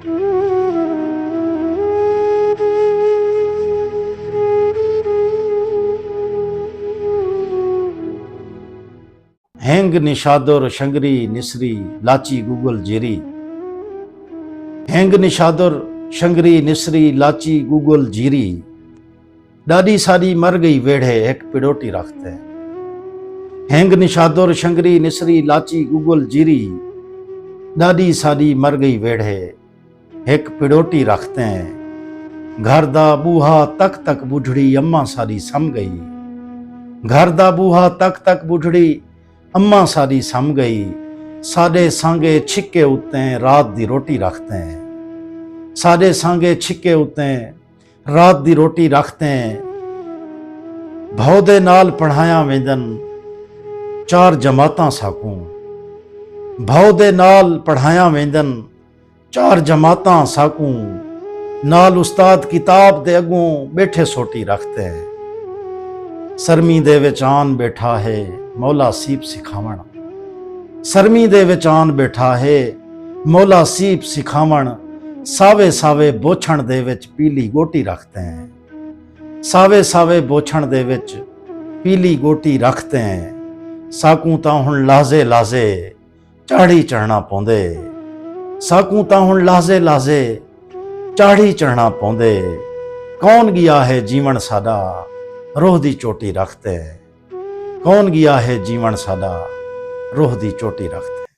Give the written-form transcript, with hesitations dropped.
हेंग निशादोर शंगरी निसरी लाची गूगल जीरी। हेंग निशादोर शंगरी निसरी लाची गूगल जीरी। दादी सादी मर गई वेढ़े एक पिड़ोटी रखते हैं। हेंग निशादोर शंगरी निसरी लाची गूगल जीरी। दादी सादी मर गई वेढ़े एक पिड़ोटी रखते हैं। घर दा बूहा तक तक बुढ़ड़ी अम्मा सारी सम गई। घर दा बूहा तक तक बुढ़ड़ी अम्मा सारी सम गई। साडे सांगे छिके उत्ते रात दी रोटी रखते हैं। साडे सांगे छिके उत्ते रात दी रोटी रखते हैं। भौ दे नाल पढ़ाया वेंदन चार जमातां साकूं। भौ दे नाल पढ़ाया वेंदन चार जमातां साकूं। नाल उस्ताद किताब दे अगों बैठे सोटी रखते हैं। सरमी दे विच आन बैठा है मौला सीप सिखावण। सरमी दे विच आन बैठा है मौला सीप सिखावण। सावे सावे बोछण दे विच पीली गोटी रखते हैं। सावे सावे बोछण दे विच पीली गोटी रखते हैं। साकूं तां हुण लाजे लाजे चाढ़ी चढ़ना पौंदे। साकूं तां हुण लाजे लाजे चाढ़ी चढ़ना पौंदे। कौन गया है जीवन साडा रोह दी चोटी रखते। कौन गया है जीवन साडा रोह दी चोटी रखते।